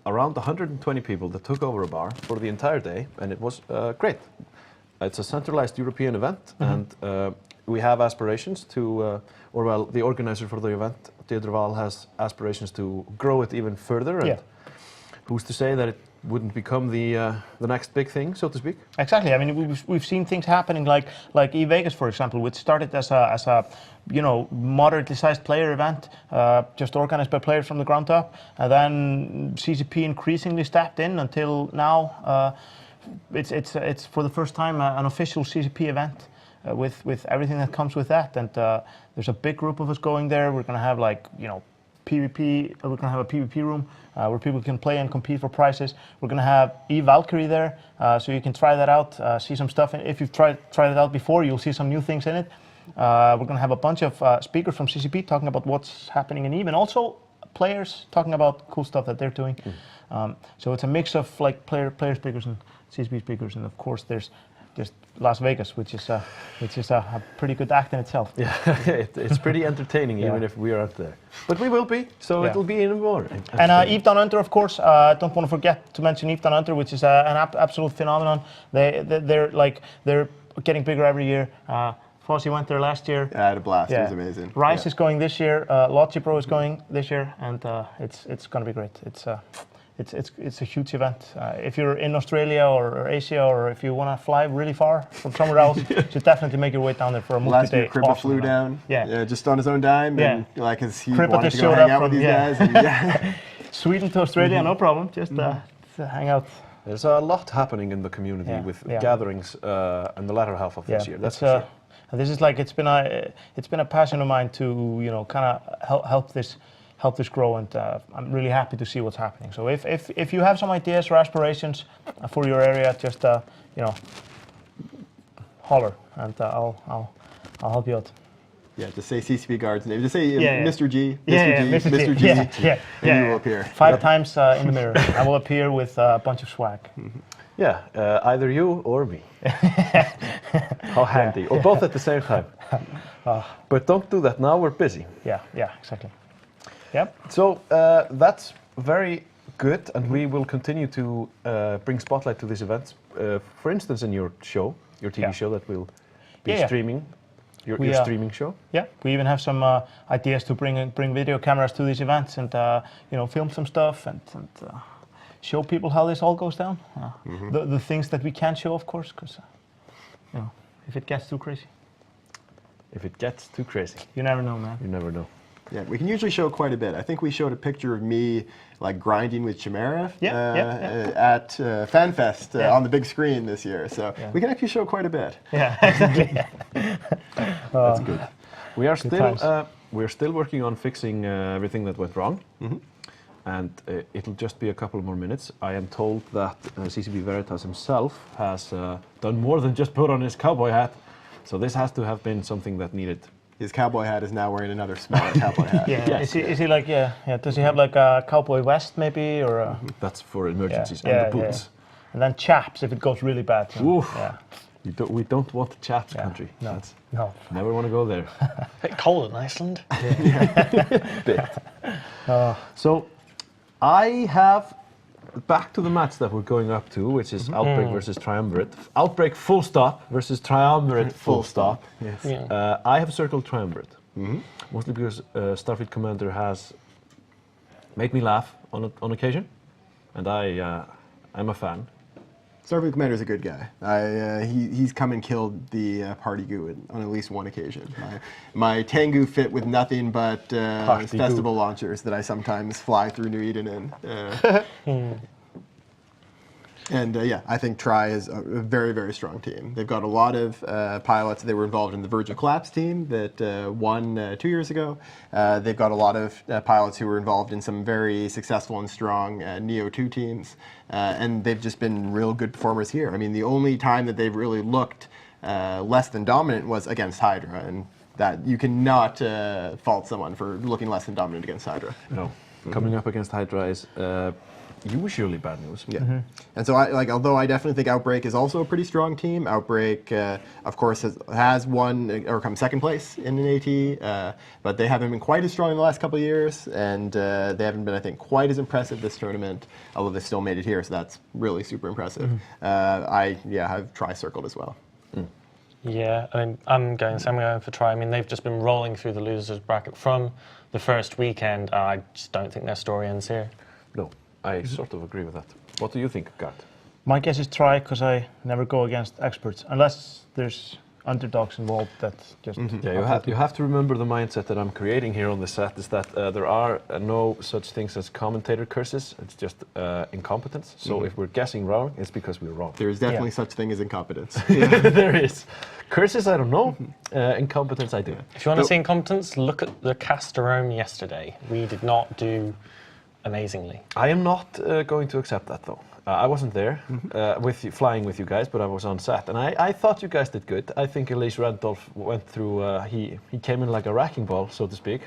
around 120 people that took over a bar for the entire day, and it was great. It's a centralized European event, and we have aspirations to, the organizer for the event, Teatrval, has aspirations to grow it even further. And who's to say that it wouldn't become the next big thing, so to speak? Exactly. I mean, we've seen things happening like E-Vegas, for example, which started as a moderately sized player event, just organized by players from the ground up, and then CCP increasingly stepped in until now. It's for the first time an official CCP event with everything that comes with that, and there's a big group of us going there. We're gonna have PvP. We're gonna have a PvP room where people can play and compete for prizes. We're gonna have Valkyrie there, so you can try that out, see some stuff. And if you've tried it out before, you'll see some new things in it. We're gonna have a bunch of speakers from CCP talking about what's happening in EVE, and also players talking about cool stuff that they're doing. So it's a mix of player speakers and CCP speakers, and of course there's Las Vegas, which is a pretty good act in itself. Yeah, it's pretty entertaining even if we aren't there. But we will be, so it'll be even more. And EVE Down Under, of course. Don't want to forget to mention EVE Down Under, which is an absolute phenomenon. They're getting bigger every year. Fossi went there last year. I had a blast. It was amazing. Rise is going this year. Logi Pro is going this year, and it's going to be great. It's a huge event. If you're in Australia or Asia, or if you want to fly really far from somewhere else, you should definitely make your way down there for a multi-day. Last year, Crippa flew down, just on his own dime, and because he Crippa wanted to go hang out with these guys. And, Sweden to Australia, no problem. Just hang out. There's a lot happening in the community with gatherings in the latter half of this year. That's for sure. And this is it's been a passion of mine to kind of help this grow, and I'm really happy to see what's happening. So if you have some ideas or aspirations for your area, just holler, and I'll help you out. Yeah, just say CCP Guard's name. Just say Mr. G, Mr. G, and you will appear. 5 times in the mirror. I will appear with a bunch of swag. Yeah, either you or me. How handy. Or both at the same time. But don't do that now, we're busy. Yeah, exactly. Yep. So that's very good, and we will continue to bring spotlight to these events. For instance, in your show, your TV show that will be streaming, your streaming show. Yeah, we even have some ideas to bring video cameras to these events and film some stuff and show people how this all goes down. The things that we can't show, of course, because if it gets too crazy. If it gets too crazy. You never know, man. You never know. Yeah, we can usually show quite a bit. I think we showed a picture of me grinding with Chimera at FanFest on the big screen this year. So we can actually show quite a bit. Yeah, exactly. That's good. We are still working on fixing everything that went wrong. And it'll just be a couple more minutes. I am told that CCP Veritas himself has done more than just put on his cowboy hat. So this has to have been something that needed. His cowboy hat is now wearing another smaller cowboy hat. Is he like, does he have like a cowboy vest maybe, or a... That's for emergencies, and the boots. And then chaps if it goes really bad. Oof. We don't want the chaps country. No. Never want to go there. A bit cold in Iceland. Bit. So I have back to the match that we're going up to, which is Outbreak versus Triumvirate. Outbreak full stop versus Triumvirate full stop. Yes. Yeah. I have circled Triumvirate, mostly because Starfleet Commander has made me laugh on occasion, and I'm a fan. Starfleet Commander's a good guy. He's come and killed the party goo on at least one occasion. My Tengu fit with nothing but festival launchers that I sometimes fly through New Eden in. And I think Tri is a very, very strong team. They've got a lot of pilots. They were involved in the Verge of Collapse team that won 2 years ago. They've got a lot of pilots who were involved in some very successful and strong Neo 2 teams. And they've just been real good performers here. I mean, the only time that they've really looked less than dominant was against Hydra. And that you cannot fault someone for looking less than dominant against Hydra. No. Coming up against Hydra is usually bad news. Yeah. And so, although I definitely think Outbreak is also a pretty strong team, Outbreak, of course, has won or come second place in an AT, but they haven't been quite as strong in the last couple of years, and they haven't been, I think, quite as impressive this tournament, although they still made it here, so that's really super impressive. I've tri-circled as well. Yeah, I mean, I'm going for try. I mean, they've just been rolling through the losers bracket from the first weekend. I just don't think their story ends here. No, I sort of agree with that. What do you think, Gart? My guess is try, because I never go against experts, unless there's underdogs involved that just... Yeah, you have to remember the mindset that I'm creating here on the set is that there are no such things as commentator curses. It's just incompetence. So if we're guessing wrong, it's because we're wrong. There is definitely such thing as incompetence. There is. Curses, I don't know. Incompetence, I do. If you want to see incompetence, look at the Casterome yesterday. We did not do amazingly. I am not going to accept that, though. I wasn't there flying with you guys, but I was on set, and I thought you guys did good. I think Elise Randolph went through. He came in like a wrecking ball, so to speak,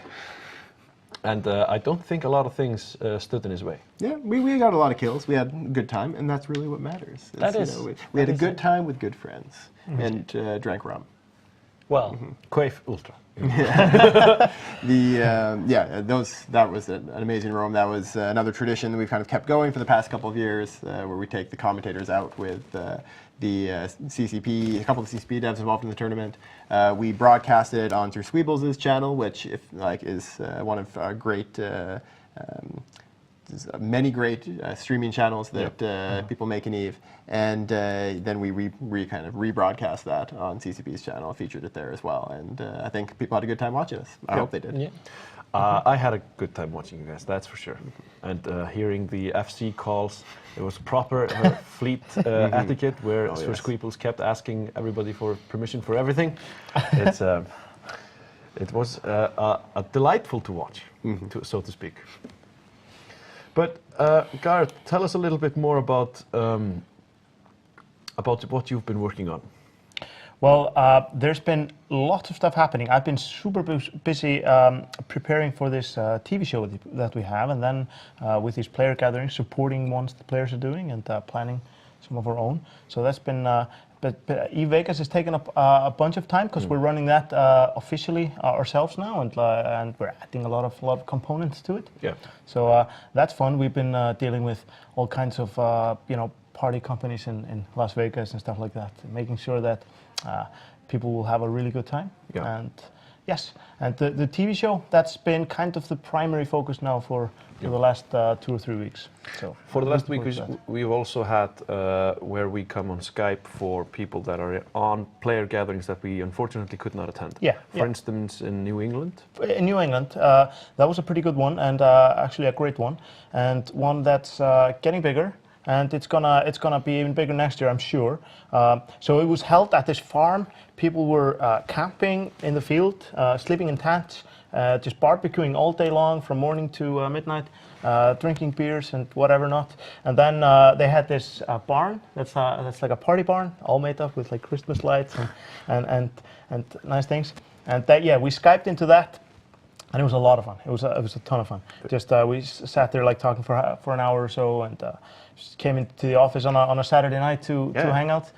and I don't think a lot of things stood in his way. Yeah, we got a lot of kills. We had a good time, and that's really what matters. We had a good time with good friends and drank rum. Well, Quaif Ultra. That was an amazing room. That was another tradition that we've kind of kept going for the past couple of years, where we take the commentators out with the CCP, a couple of CCP devs involved in the tournament. We broadcasted it on through Sweebles' channel, which is one of our great. Many great streaming channels that people make in EVE, and then we kind of rebroadcast that on CCP's channel, featured it there as well, and I think people had a good time watching us. I hope they did. yeah. I had a good time watching you guys, that's for sure. And hearing the FC calls, it was proper fleet etiquette, where Sir Squeeples kept asking everybody for permission for everything. It was delightful to watch, so to speak. But Gareth, tell us a little bit more about what you've been working on. Well, there's been lots of stuff happening. I've been super busy preparing for this TV show that we have, and then with these player gatherings, supporting ones the players are doing, and planning some of our own. So that's been. But EVE Vegas has taken up a bunch of time, because we're running that officially ourselves now, and we're adding a lot of components to it. Yeah. So that's fun. We've been dealing with all kinds of party companies in Las Vegas and stuff like that, making sure that people will have a really good time. Yeah. And yes, and the TV show, that's been kind of the primary focus now for the last 2 or 3 weeks. So for the last week, we've also had where we come on Skype for people that are on player gatherings that we unfortunately could not attend. Yeah. For instance, in New England. In New England, that was a pretty good one, and actually a great one, and one that's getting bigger. And it's gonna be even bigger next year, I'm sure. So it was held at this farm. People were camping in the field, sleeping in tents, just barbecuing all day long from morning to midnight, drinking beers and whatever not. And then they had this barn that's like a party barn, all made up with like Christmas lights and nice things. And we Skyped into that. And it was a lot of fun. It was a ton of fun. Just we sat there like talking for an hour or so, and just came into the office on a Saturday night to hang out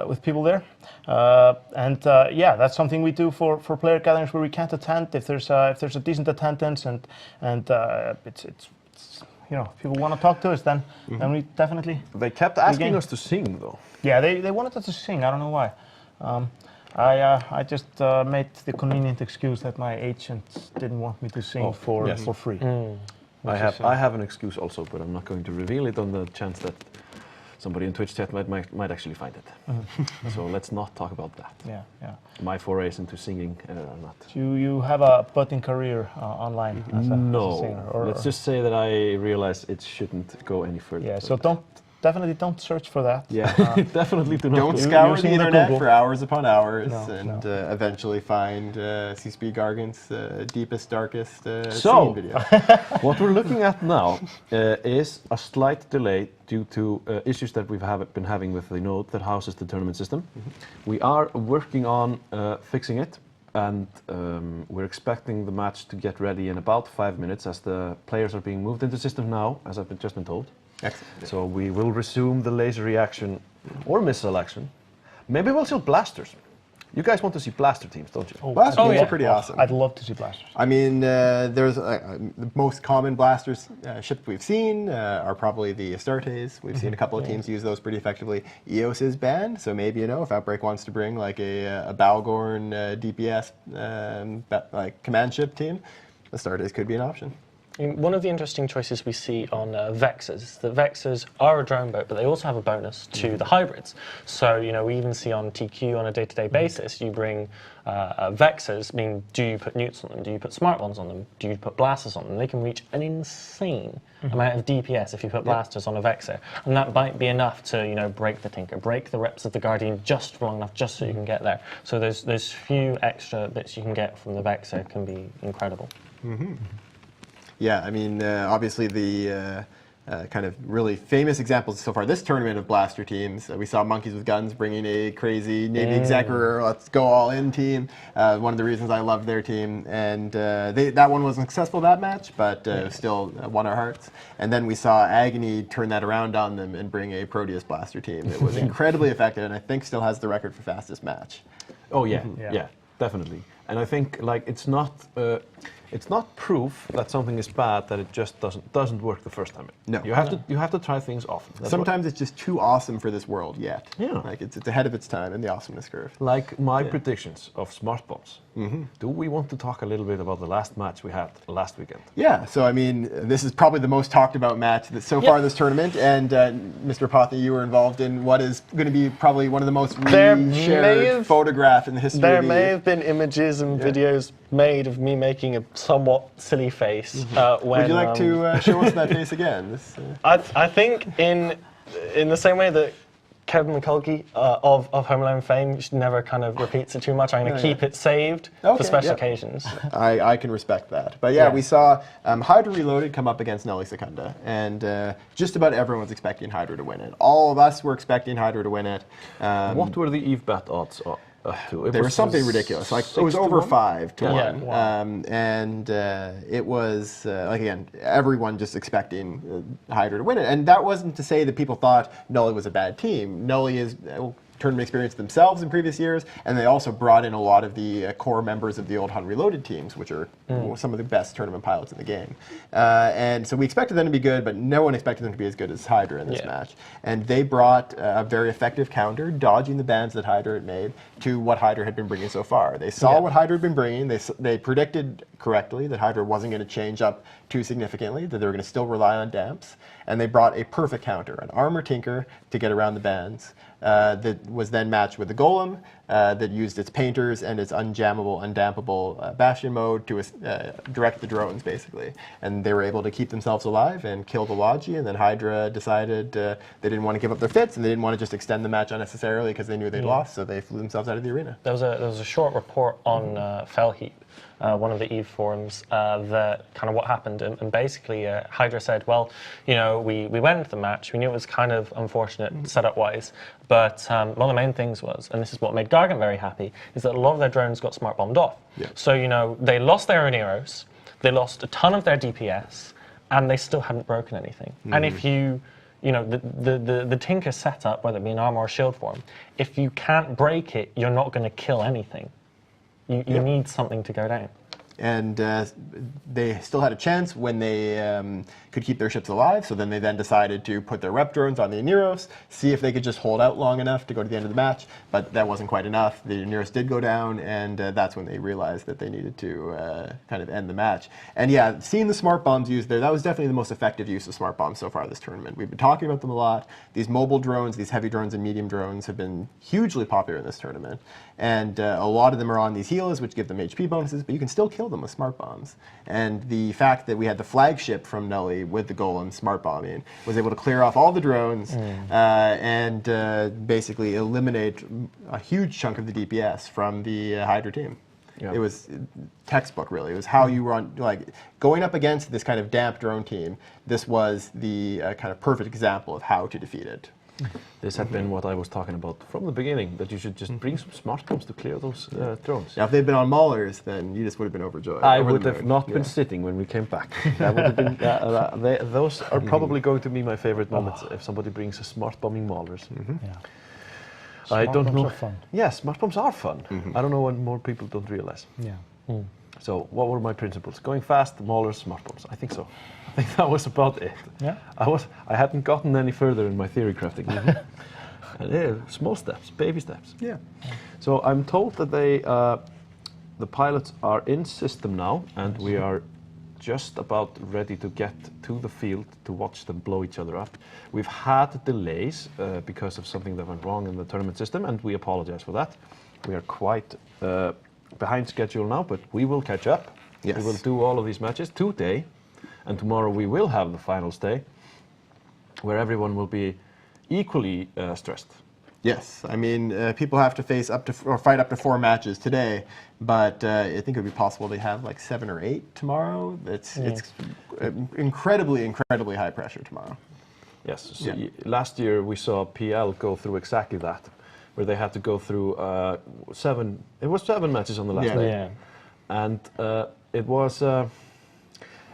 with people there. That's something we do for player gatherings where we can't attend. If there's a decent attendance and it's if people want to talk to us, then we definitely. They kept asking us to sing, though. Yeah, they wanted us to sing. I don't know why. I just made the convenient excuse that my agent didn't want me to sing for free. I have an excuse also, but I'm not going to reveal it on the chance that somebody in Twitch chat might actually find it. So let's not talk about that. Yeah. My forays into singing are not. You have a budding career online as a singer? Let's just say that I realize it shouldn't go any further. Yeah, so definitely don't search for that. Yeah, definitely do not. Don't scour the internet for hours upon hours and eventually find CSP Gargant's deepest, darkest singing video. What we're looking at now is a slight delay due to issues that we've been having with the node that houses the tournament system. We are working on fixing it, and we're expecting the match to get ready in about 5 minutes, as the players are being moved into the system now, as I've just been told. Excellent. So we will resume the laser reaction or missile action. Maybe we'll see blasters. You guys want to see blaster teams, don't you? Blaster teams yeah. are pretty awesome. I'd love to see blasters. I mean, there's the most common blasters ships we've seen are probably the Astartes. We've seen a couple of teams use those pretty effectively. EOS is banned, so maybe, if Outbreak wants to bring like a Balgorn DPS like command ship team, Astartes could be an option. One of the interesting choices we see on Vexers is that Vexers are a drone boat, but they also have a bonus to the hybrids. So, we even see on TQ on a day-to-day basis, you bring Vexers, do you put newts on them? Do you put smart bombs on them? Do you put blasters on them? They can reach an insane amount of DPS if you put blasters on a Vexer. And that might be enough to, break the Tinker, break the reps of the Guardian just long enough, just so you can get there. So those few extra bits you can get from the Vexer can be incredible. Yeah, I mean, obviously the kind of really famous examples so far this tournament of blaster teams. We saw Monkeys with Guns bringing a crazy Navy Executor, let's go all in team. One of the reasons I loved their team. And that one wasn't successful that match, but still won our hearts. And then we saw Agony turn that around on them and bring a Proteus blaster team. It was incredibly effective, and I think still has the record for fastest match. Oh yeah, yeah, definitely. And I think it's not proof that something is bad that it just doesn't work the first time. No. You have to try things often. That's Sometimes it's just too awesome for this world yet. Yeah. Like it's ahead of its time in the awesomeness curve. like my predictions of smart bombs. Do we want to talk a little bit about the last match we had last weekend? Yeah, so I mean, this is probably the most talked about match that so far this tournament, and Mr. Pothy, you were involved in what is going to be probably one of the most shared photograph in the history There of the may have been images and videos made of me making a somewhat silly face when. Would you like to show us that face again? This, I think in the same way that Kevin McCulkey of Home Alone fame never kind of repeats it too much. I'm going to keep it saved for special occasions. I can respect that. But yeah, we saw Hydra Reloaded come up against Nelly Secunda, and just about everyone was expecting Hydra to win it. All of us were expecting Hydra to win it. What were the Eve bet odds up to? They were something ridiculous. Like it was over 5 to 1. Yeah, wow. And it was like again, everyone just expecting Hydra to win it. And that wasn't to say that people thought Nully was a bad team. Nully is tournament experience themselves in previous years, and they also brought in a lot of the core members of the old Hun Reloaded teams, which are some of the best tournament pilots in the game. And so we expected them to be good, but no one expected them to be as good as Hydra in this match. And they brought a very effective counter, dodging the bans that Hydra had made, to what Hydra had been bringing so far. They saw what Hydra had been bringing. They predicted correctly that Hydra wasn't going to change up too significantly, that they were going to still rely on damps. And they brought a perfect counter, an armor tinker to get around the bans. That was then matched with the Golem that used its painters and its unjammable, undampable Bastion mode to direct the drones, basically. And they were able to keep themselves alive and kill the Logi, and then Hydra decided they didn't want to give up their fits, and they didn't want to just extend the match unnecessarily because they knew they'd lost, so they flew themselves out of the arena. There was a short report on Fellheap, one of the EVE forums, that kind of what happened, and basically Hydra said, well, you know, we went into the match, we knew it was kind of unfortunate setup-wise, but one of the main things was, and this is what made Gargant very happy, is that a lot of their drones got smart bombed off. Yeah. So, you know, they lost their Oneros, they lost a ton of their DPS, and they still hadn't broken anything. And if you know, the Tinker setup, whether it be an armor or shield form, if you can't break it, you're not going to kill anything. You need something to go down. And they still had a chance when they could keep their ships alive, so then they decided to put their rep drones on the Aneros, see if they could just hold out long enough to go to the end of the match, but that wasn't quite enough. The Aneros did go down, and that's when they realized that they needed to kind of end the match. And yeah, seeing the smart bombs used there, that was definitely the most effective use of smart bombs so far this tournament. We've been talking about them a lot. These mobile drones, these heavy drones and medium drones have been hugely popular in this tournament, and a lot of them are on these healers, which give them HP bonuses, but you can still kill them with smart bombs. And the fact that we had the flagship from Nelly with the Golem smart bombing was able to clear off all the drones and basically eliminate a huge chunk of the DPS from the Hydra team. It was textbook, really. It was how you run, like, going up against this kind of damp drone team. This was the kind of perfect example of how to defeat it. This had been what I was talking about from the beginning, that you should just bring some smart bombs to clear those drones. Now, if they'd been on Maulers, then you just would have been overjoyed. I would have not been sitting when we came back. That would have been, those are probably going to be my favorite moments, if somebody brings a smart bombing Maulers. Yeah. I don't know. Are fun. Yeah, smart bombs are fun. I don't know what more people don't realize. Yeah. So what were my principles? Going fast, Maulers, smart bombs. I think so. I think that was about it. Yeah. I hadn't gotten any further in my theory crafting. Small steps, baby steps. Yeah. So I'm told that the pilots are in system now, and we are just about ready to get to the field to watch them blow each other up. We've had delays because of something that went wrong in the tournament system, and we apologize for that. We are quite behind schedule now, but we will catch up. Yes. We will do all of these matches today, and tomorrow we will have the finals day, where everyone will be equally stressed. Yes, I mean, people have to face up to or fight up to 4 matches today, but I think it would be possible to have like 7 or 8 tomorrow. It's incredibly high pressure tomorrow. Yes. So last year we saw PL go through exactly that, where they had to go through 7. It was 7 matches on the last day, and it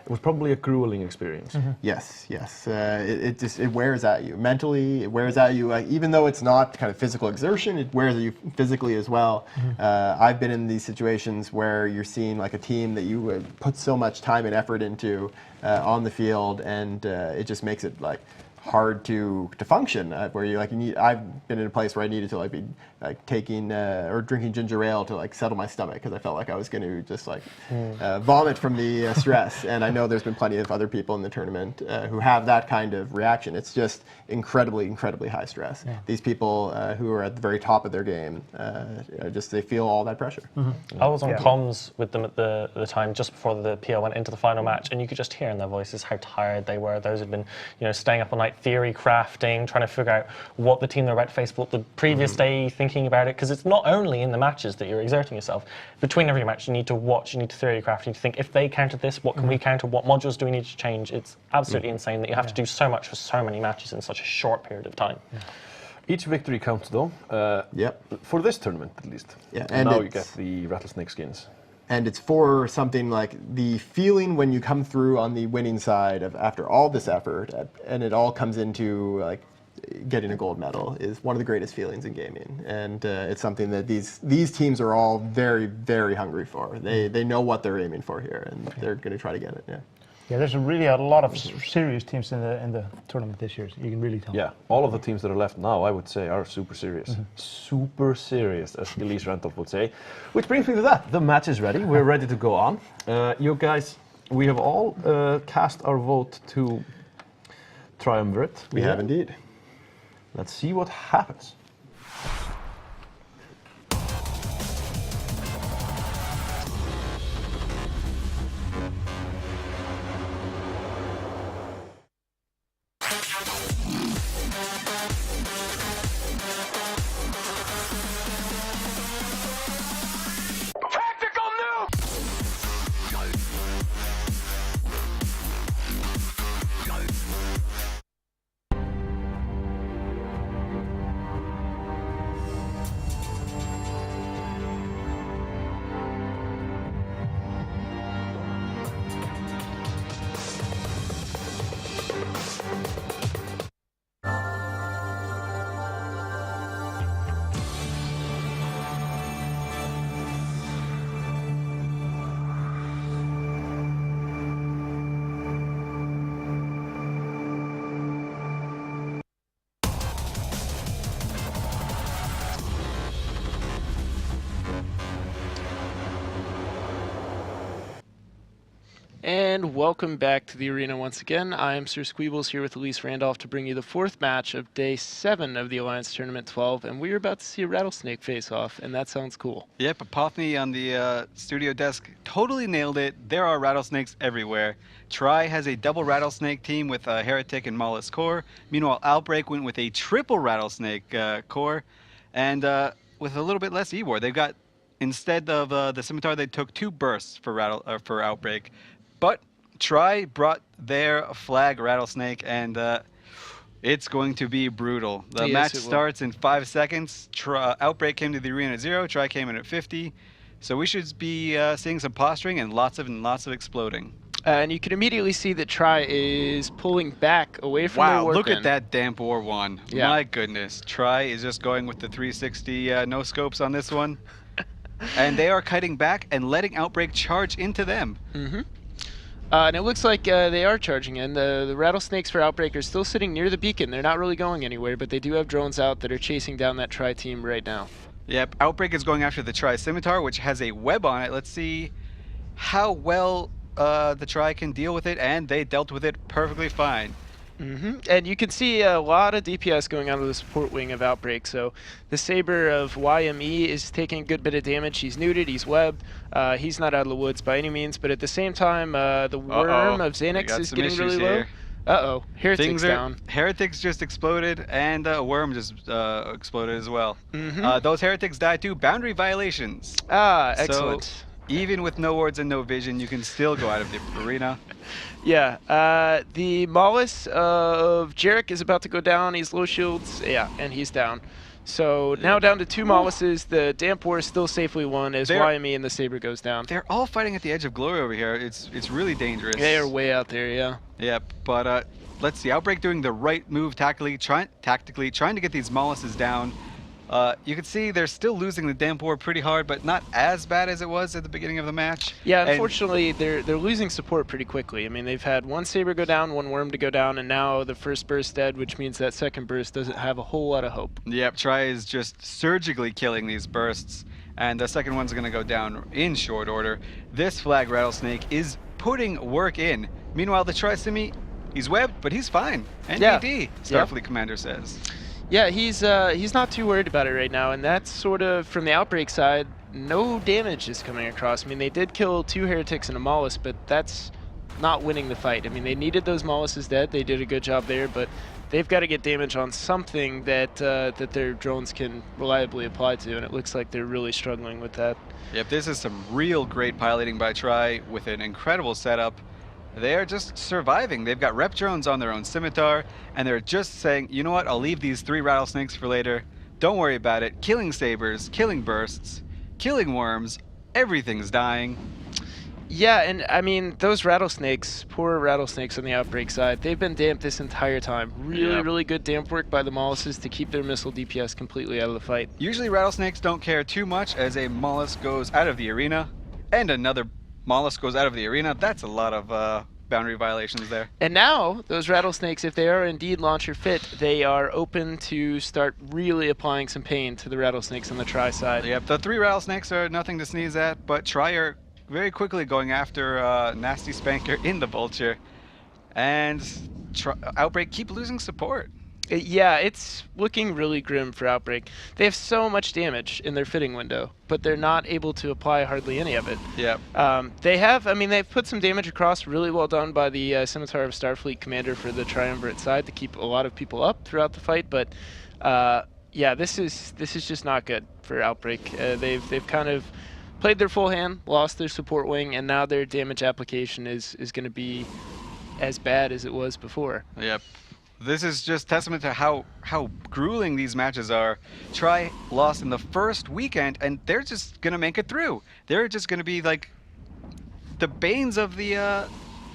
was probably a grueling experience. Yes. It wears at you mentally. It wears at you. Even though it's not kind of physical exertion, it wears at you physically as well. I've been in these situations where you're seeing like a team that you would put so much time and effort into on the field, and it just makes it like hard to function. Where you like I've been in a place where I needed to like be like taking or drinking ginger ale to like settle my stomach because I felt like I was going to just like vomit from the stress. And I know there's been plenty of other people in the tournament who have that kind of reaction. It's just incredibly high stress. These people who are at the very top of their game, they feel all that pressure. I was on comms with them at the time just before the PL went into the final match, and you could just hear in their voices how tired they were. Those had been, staying up all night theory crafting, trying to figure out what the team they're about to face, what the previous day, thinking about it, because it's not only in the matches that you're exerting yourself. Between every match, you need to watch, you need to theory craft, you need to think, if they countered this, what can we counter, what modules do we need to change? It's absolutely insane that you have to do so much for so many matches in such a short period of time. Each victory counts though, for this tournament at least. And now you get the rattlesnake skins. And it's for something like the feeling when you come through on the winning side of after all this effort, and it all comes into like getting a gold medal is one of the greatest feelings in gaming. And it's something that these teams are all very hungry for. They know what they're aiming for here, and they're going to try to get it. Yeah, there's really a lot of serious teams in the tournament this year. So you can really tell. Yeah, all of the teams that are left now, I would say, are super serious. Super serious, as Elise Ranthoff would say. Which brings me to that. The match is ready. We're ready to go on. You guys, we have all cast our vote to triumvirate. We have indeed. Let's see what happens. And welcome back to the arena once again. I am Sir Squeebles here with Elise Randolph to bring you the 4th match of Day 7 of the Alliance Tournament 12, and we're about to see a rattlesnake face-off, and that sounds cool. Yep, Apophany on the studio desk totally nailed it. There are rattlesnakes everywhere. Tri has a double rattlesnake team with Heretic and Mollusk core. Meanwhile, Outbreak went with a triple rattlesnake core, and with a little bit less E-War. They've got, instead of the Scimitar, they took 2 bursts for Outbreak. But Tri brought their flag rattlesnake, and It's going to be brutal. The Yes, match it will. starts in 5 seconds. Outbreak came to the arena at 0. Tri came in at 50. So we should be seeing some posturing and lots of exploding. And you can immediately see that Tri is pulling back away from the Wow, warp look in. at that damp war one. Yeah. My goodness. Tri is just going with the 360 no scopes on this one. And they are kiting back and letting Outbreak charge into them. Mm-hmm. And it looks like they are charging in. The rattlesnakes for Outbreak are still sitting near the beacon. They're not really going anywhere, but they do have drones out that are chasing down that Tri team right now. Yep, Outbreak is going after the Tri Scimitar, which has a web on it. Let's see how well the Tri can deal with it, and they dealt with it perfectly fine. Mm-hmm. And you can see a lot of DPS going onto the support wing of Outbreak. So the Saber of YME is taking a good bit of damage. He's neuted, he's webbed. He's not out of the woods by any means, but at the same time, the Worm of Xanax is getting really low. Uh-oh, Heretic's down. Heretics just exploded, and Worm just exploded as well. Those Heretics died too. Boundary violations. Ah, excellent. So, even with no wards and no vision, you can still go out of the arena. Yeah, the Mollis of Jarek is about to go down. He's low shields. Yeah, and he's down. So now down to 2 Mollises. The Damp War is still safely won as YME and the Saber goes down. They're all fighting at the edge of glory over here. It's really dangerous. They are way out there, yeah. Yep, but let's see. Outbreak doing the right move tactically, trying to get these Mollises down. You can see they're still losing the Damp War pretty hard, but not as bad as it was at the beginning of the match. Yeah, unfortunately, they're losing support pretty quickly. I mean, they've had 1 Saber go down, 1 Worm to go down, and now the first burst dead, which means that second burst doesn't have a whole lot of hope. Yep, Tri is just surgically killing these bursts, and the second one's going to go down in short order. This Flag Rattlesnake is putting work in. Meanwhile, the Tri-Simi, he's webbed, but he's fine. NDD, Starfleet Commander says. Yeah, he's not too worried about it right now, and that's sort of, from the Outbreak side, no damage is coming across. I mean, they did kill 2 Heretics and a Mollis, but that's not winning the fight. I mean, they needed those Mollises dead. They did a good job there, but they've got to get damage on something that that their drones can reliably apply to, and it looks like they're really struggling with that. Yep, this is some real great piloting by Tri with an incredible setup. They are just surviving. They've got rep drones on their own Scimitar, and they're just saying, you know what, I'll leave these 3 Rattlesnakes for later. Don't worry about it. Killing Sabers, killing Bursts, killing Worms, everything's dying. Yeah, and I mean, those Rattlesnakes, poor Rattlesnakes on the Outbreak side, they've been damped this entire time. Really good damp work by the Mollises to keep their missile DPS completely out of the fight. Usually Rattlesnakes don't care too much as a Mollis goes out of the arena, and another Mollis goes out of the arena. That's a lot of boundary violations there. And now, those Rattlesnakes, if they are indeed launcher fit, they are open to start really applying some pain to the Rattlesnakes on the Tri side. Yep, the 3 Rattlesnakes are nothing to sneeze at, but Tri are very quickly going after Nasty Spanker in the Vulture. And Outbreak keep losing support. Yeah, it's looking really grim for Outbreak. They have so much damage in their fitting window, but they're not able to apply hardly any of it. Yep. They've put some damage across, really well done by the Scimitar of Starfleet Commander for the Triumvirate side to keep a lot of people up throughout the fight, but yeah, this is just not good for Outbreak. They've kind of played their full hand, lost their support wing, and now their damage application is going to be as bad as it was before. Yep. This is just testament to how grueling these matches are. Tri lost in the first weekend, and they're just gonna make it through. They're just gonna be like the banes of the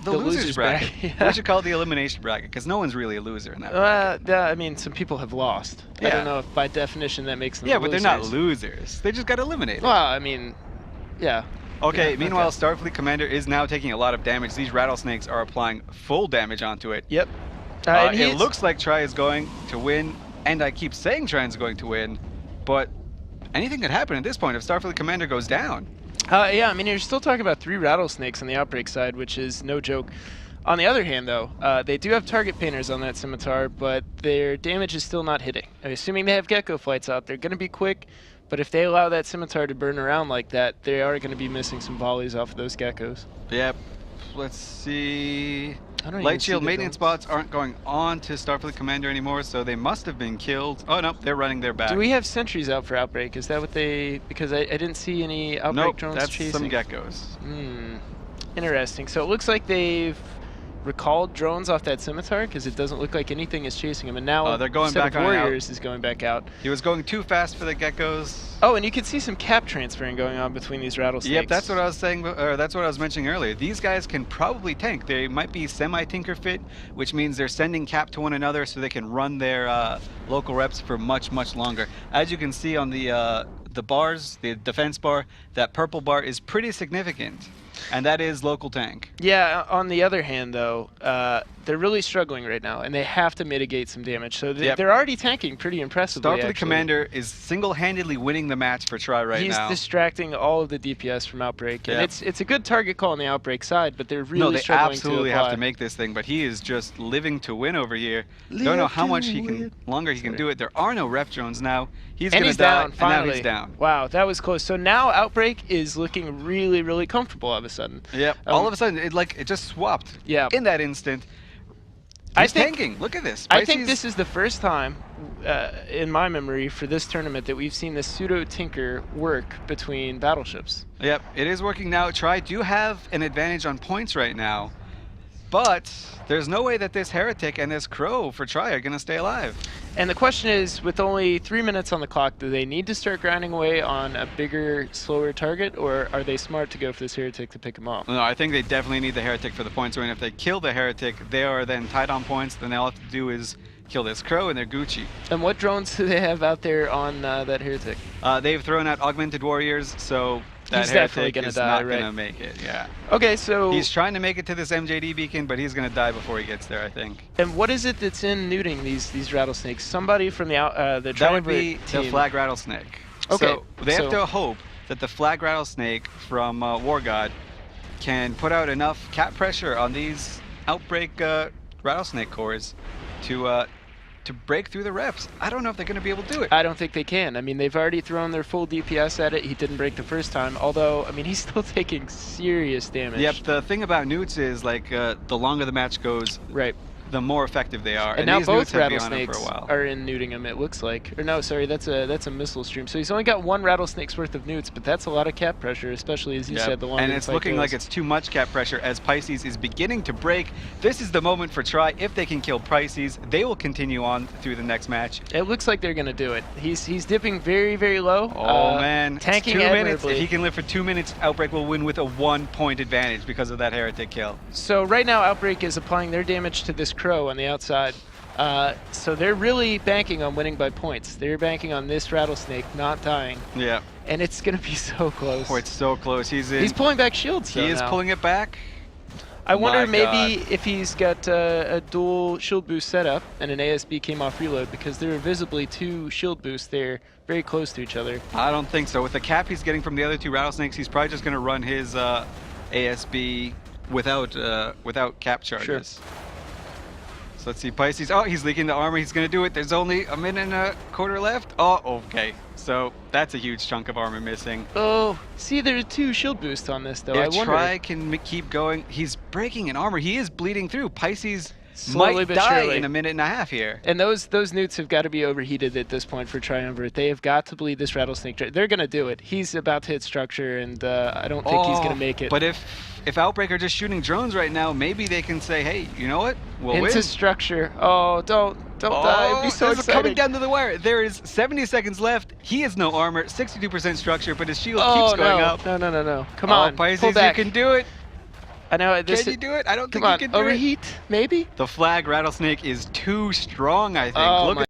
losers bracket. Yeah. We should call it the elimination bracket because no one's really a loser in that bracket. I mean, some people have lost. Yeah. I don't know if by definition that makes them Yeah, losers. but they're not losers. They just got eliminated. Well, I mean, yeah. Okay, Yeah, meanwhile, okay. Starfleet Commander is now taking a lot of damage. These Rattlesnakes are applying full damage onto it. Yep. It looks like Tri is going to win, and I keep saying Tri is going to win, but anything could happen at this point if Starfleet Commander goes down. Yeah, I mean, you're still talking about 3 Rattlesnakes on the Outbreak side, which is no joke. On the other hand, though, they do have target painters on that Scimitar, but their damage is still not hitting. Assuming they have Gecko flights out, they're going to be quick, but if they allow that Scimitar to burn around like that, they are going to be missing some volleys off of those Geckos. Yep. Let's see. I don't even Light see shield the maintenance domes. bots aren't going on to Starfleet Commander anymore, so they must have been killed. Oh, no, they're running their back. Do we have sentries out for Outbreak? Is that what they... Because I didn't see any Outbreak Nope, drones that's chasing. some geckos. Interesting. So it looks like they've recalled drones off that scimitar because it doesn't look like anything is chasing him. And now they're going back on Warriors is going back out. He was going too fast for the geckos. Oh, and you can see some cap transferring going on between these rattlesnakes. Yep, that's what I was saying, or that's what I was mentioning earlier. These guys can probably tank. They might be semi-tinker fit, which means they're sending cap to one another so they can run their local reps for much, much longer. As you can see on the bars, the defense bar, that purple bar is pretty significant. And that is local tank. Yeah, on the other hand, though, they're really struggling right now, and they have to mitigate some damage. So they're already tanking pretty impressively, Starfleet Commander is single-handedly winning the match for Tri right now. He's distracting all of the DPS from Outbreak. And it's a good target call on the Outbreak side, but they're really struggling to absolutely have to make this thing, but he is just living to win over here. Don't know how much longer he can do it. There are no ref drones now. He's going to die, down, finally. and now he's down. Wow, that was close. So now Outbreak is looking really, really comfortable all of a sudden. Yep. All of a sudden, it just swapped. Yeah. In that instant, he's tanking. Look at this. I think this is the first time in my memory for this tournament that we've seen this pseudo-tinker work between battleships. Yep, it is working now. Tri do have an advantage on points right now, but there's no way that this Heretic and this Crow for Tri are going to stay alive. And the question is, with only 3 minutes on the clock, do they need to start grinding away on a bigger, slower target, or are they smart to go for this Heretic to pick him off? No, I think they definitely need the Heretic for the points win. If they kill the Heretic, they are then tied on points. Then all they have to do is kill this Crow and they're Gucci. And what drones do they have out there on that Heretic? They've thrown out Augmented Warriors, so that he's definitely Heretic is die, not right? going to make it, yeah. Okay, so... He's trying to make it to this MJD beacon, but he's going to die before he gets there, I think. And what is it that's in neuting these rattlesnakes? Somebody from the That would be team. the Flag Rattlesnake. Okay. So they have to hope that the Flag Rattlesnake from War God can put out enough cap pressure on these Outbreak Rattlesnake cores to break through the reps. I don't know if they're going to be able to do it. I don't think they can. I mean, they've already thrown their full DPS at it. He didn't break the first time, although, I mean, he's still taking serious damage. Yep, the thing about newts is, like, the longer the match goes, right, the more effective they are. And now these both newts have been on him rattlesnakes for a while. are in neuting him, it looks like. Or no, sorry, that's a missile stream. So he's only got one rattlesnake's worth of newts, but that's a lot of cap pressure, especially as you said, the longer and the it's fight looking goes. like it's too much cap pressure as Pisces is beginning to break. This is the moment for Tri. If they can kill Pisces, they will continue on through the next match. It looks like they're going to do it. He's dipping very, very low. Oh man, tanking it's 2 minutes. admirably. If he can live for 2 minutes, Outbreak will win with a 1-point advantage because of that Heretic kill. So right now Outbreak is applying their damage to this Crow on the outside. So they're really banking on winning by points. They're banking on this rattlesnake not dying. Yeah. And it's going to be so close. Oh, it's so close. He's pulling back shields. He is pulling it back. I wonder maybe if he's got a dual shield boost setup and an ASB came off reload, because there are visibly 2 shield boosts there very close to each other. I don't think so. With the cap he's getting from the other 2 rattlesnakes, he's probably just going to run his ASB without cap charges. Sure. So let's see, Pisces. Oh, he's leaking the armor. He's going to do it. There's only a minute and a quarter left. Oh, okay. So that's a huge chunk of armor missing. Oh, see, there are 2 shield boosts on this, though. If I wonder. Tri can keep going, he's breaking an armor. He is bleeding through. Pisces Slowly might but die surely. in a minute and a half here. And those newts have got to be overheated at this point for Triumvirate. They have got to bleed this rattlesnake. They're going to do it. He's about to hit structure, and I don't think he's going to make it. But if Outbreak are just shooting drones right now, maybe they can say, hey, you know what? We'll into win. structure. Oh, don't die. It'd be so this is exciting. coming down to the wire. There is 70 seconds left. He has no armor, 62% structure, but his shield keeps going up. No. Come on, Pisces, pull back. you can do it. I know this. Can you do it? I don't think Come on, you can do overheat, maybe? it. The Flag Rattlesnake is too strong, I think. Oh, Look my